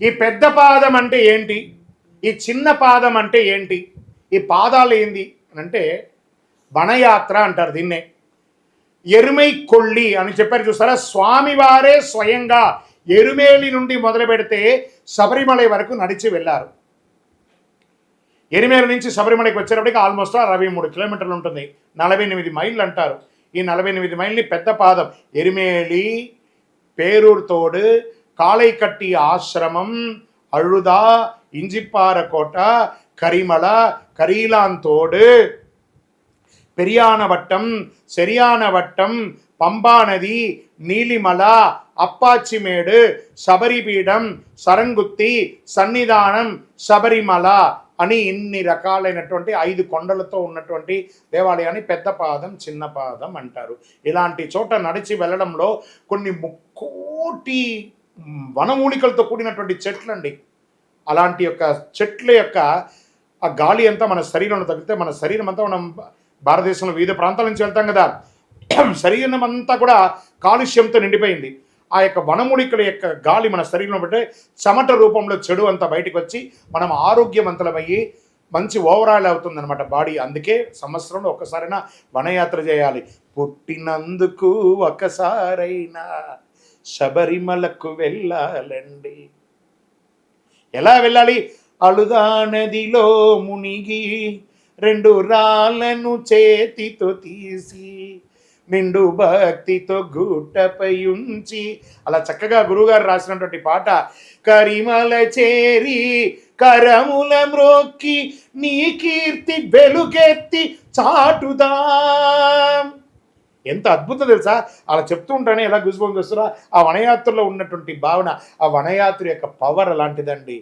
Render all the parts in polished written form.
ఈ పెద్ద పాదం అంటే ఏంటి, ఈ చిన్న పాదం అంటే ఏంటి, ఈ పాదాలు ఏంది అంటే వనయాత్ర అంటారు దీన్నే. ఎరుమై కొళ్ళి అని చెప్పారు చూస్తారా, స్వామివారే స్వయంగా ఎరుమేలి నుండి మొదలు పెడితే శబరిమల వరకు నడిచి వెళ్ళారు. ఎరిమేలు నుంచి శబరిమలకి వచ్చేటప్పటికి ఆల్మోస్ట్ 63 కిలోమీటర్లు ఉంటుంది, 48 మైళ్ళు అంటారు. ఈ 48 మైల్ని పెద్ద పాదం ఎరిమేలి, పేరూర్ తోడు, కాళైకట్టి ఆశ్రమం, అழுదా, ఇంజిప్పారకోట, కరిమల, కరీలాంతోడు, పెరియానవట్టం, సెరియానవట్టం, పంబా నది, నీలిమల, అప్పాచిమేడు, శబరిపీఠం, సరంగుత్తి, సన్నిధానం, శబరిమల అని ఇన్ని రకాలైనటువంటి 5 కొండలతో ఉన్నటువంటి దేవాలయాన్ని పెద్ద పాదం చిన్న పాదం అంటారు. ఇలాంటి చోట నడిచి వెళ్ళడంలో కొన్ని ముక్కోటి వనమూలికలతో కూడినటువంటి చెట్లండి. అలాంటి యొక్క చెట్ల యొక్క ఆ గాలి అంతా మన శరీరంలో తగిలితే మన శరీరం అంతా, మనం భారతదేశంలో వివిధ ప్రాంతాల నుంచి వెళ్తాం కదా, శరీరం అంతా కూడా కాలుష్యంతో నిండిపోయింది. ఆ యొక్క వనమూలికల యొక్క గాలి మన శరీరంలో పెట్టి చెమట రూపంలో చెడు అంతా బయటకు వచ్చి మనం ఆరోగ్యవంతులమయ్యి మంచి ఓవరాల్ అవుతుందన్నమాట బాడీ. అందుకే సంవత్సరంలో ఒక్కసారైనా వనయాత్ర చేయాలి. పుట్టినందుకు ఒకసారైనా శబరిమలకు వెళ్ళాలండి. ఎలా వెళ్ళాలి? అలుదా నదిలో మునిగి 2 రాళ్ళను చేతితో తీసి నిండు భక్తితో గుట్టపై ఉంచి, అలా చక్కగా గురువుగారు రాసినటువంటి పాట. కరిమల చేరి కరముల మ్రోక్కి నీ కీర్తి వెలుగెత్తి చాటుదాం. ఎంత అద్భుతం తెలుసా, అలా చెప్తూ ఉంటానే ఎలా గుజుబం చేస్తారా. ఆ వనయాత్రలో ఉన్నటువంటి భావన, ఆ వనయాత్ర యొక్క పవర్ అలాంటిదండి.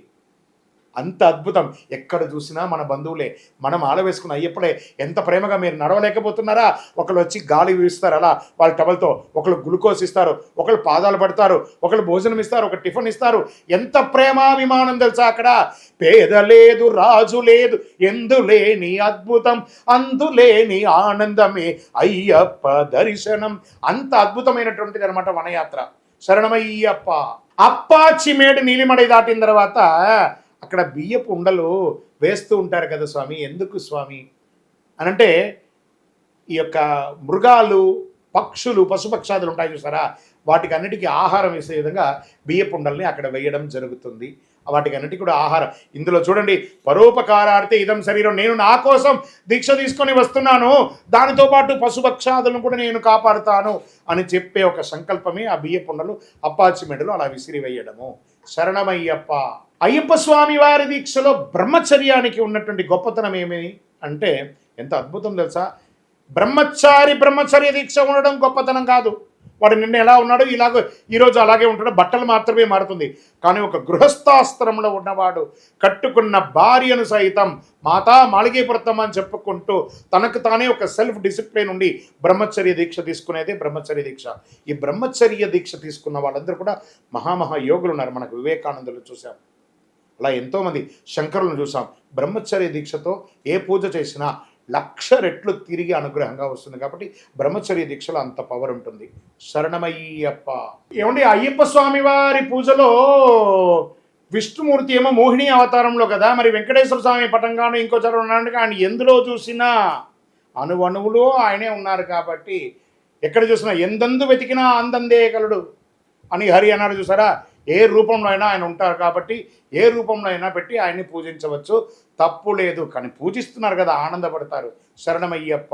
అంత అద్భుతం. ఎక్కడ చూసినా మన బంధువులే. మనం ఆలవేసుకున్న అయ్యప్పుడే ఎంత ప్రేమగా మీరు నడవలేకపోతున్నారా, ఒకళ్ళు వచ్చి గాలి వీస్తారు అలా వాళ్ళ టవల్తో, ఒకళ్ళు గ్లూకోజ్ ఇస్తారు, ఒకళ్ళు పాదాలు పడతారు, ఒకళ్ళు భోజనం ఇస్తారు, ఒక టిఫిన్ ఇస్తారు. ఎంత ప్రేమాభిమానం తెలుసా అక్కడ. పేద లేదు రాజు లేదు ఎందులేని అద్భుతం అందులేని ఆనందమే అయ్యప్ప దర్శనం. అంత అద్భుతమైనటువంటిది అనమాట వనయాత్ర. శరణమయ్యప్ప. అప్పాచిమేడు నీలిమడై దాటిన తర్వాత అక్కడ బియ్యపు ఉండలు వేస్తూ ఉంటారు కదా స్వామి. ఎందుకు స్వామి అనంటే, ఈ యొక్క మృగాలు, పక్షులు, పశుపక్షాదులు ఉంటాయి చూసారా, వాటికి అన్నిటికీ ఆహారం వేసే విధంగా బియ్యపు ఉండల్ని అక్కడ వేయడం జరుగుతుంది. వాటికి అన్నిటికీ కూడా ఆహారం. ఇందులో చూడండి, పరోపకారార్థే ఇదం శరీరం, నేను నా కోసం దీక్ష తీసుకొని వస్తున్నాను, దానితో పాటు పశుపక్షాదులను కూడా నేను కాపాడుతాను అని చెప్పే ఒక సంకల్పమే ఆ బియ్యపు ఉండలు అప్పాచిమేడులో అలా విసిరివేయడము. శరణమయ్యప్ప. అయ్యప్ప స్వామి వారి దీక్షలో బ్రహ్మచర్యానికి ఉన్నటువంటి గొప్పతనం ఏమి అంటే ఎంత అద్భుతం తెలుసా. బ్రహ్మచర్య దీక్ష ఉండడం గొప్పతనం కాదు. వాడు నిన్న ఎలా ఉన్నాడు ఇలాగ ఈరోజు అలాగే ఉంటాడు, బట్టలు మాత్రమే మారుతుంది. కానీ ఒక గృహస్థాశ్రమంలో ఉన్నవాడు కట్టుకున్న భార్యను సైతం మాతా మాళిగేపురత్తమ్మ అని చెప్పుకుంటూ తనకు తానే ఒక సెల్ఫ్ డిసిప్లిన్ ఉండి బ్రహ్మచర్య దీక్ష తీసుకునేదే బ్రహ్మచర్య దీక్ష. ఈ బ్రహ్మచర్య దీక్ష తీసుకున్న వాళ్ళందరూ కూడా మహామహా యోగులు ఉన్నారు. మనకు వివేకానందులు చూసాం, అలా ఎంతోమంది శంకరులను చూసాం. బ్రహ్మచర్య దీక్షతో ఏ పూజ చేసినా 1,00,000 రెట్లు తిరిగి అనుగ్రహంగా వస్తుంది. కాబట్టి బ్రహ్మచర్య దీక్షలో అంత పవర్ ఉంటుంది. శరణమయ్యప్ప. ఏమండి, అయ్యప్ప స్వామి వారి పూజలో విష్ణుమూర్తి ఏమో మోహిని అవతారంలో కదా, మరి వెంకటేశ్వర స్వామి పటంగాను ఇంకో చోట ఉన్నాడు. కానీ ఎందులో చూసినా అణువణువులో ఆయనే ఉన్నారు. కాబట్టి ఎక్కడ చూసినా ఎందందు వెతికినా అందందే కలుడు అని హరి అన్నాడు చూసారా. ఏ రూపంలో అయినా ఆయన ఉంటారు. కాబట్టి ఏ రూపంలో అయినా పెట్టి ఆయన్ని పూజించవచ్చు, తప్పు లేదు. కానీ పూజిస్తున్నారు కదా, ఆనందపడతారు. శరణమయ్యప్ప.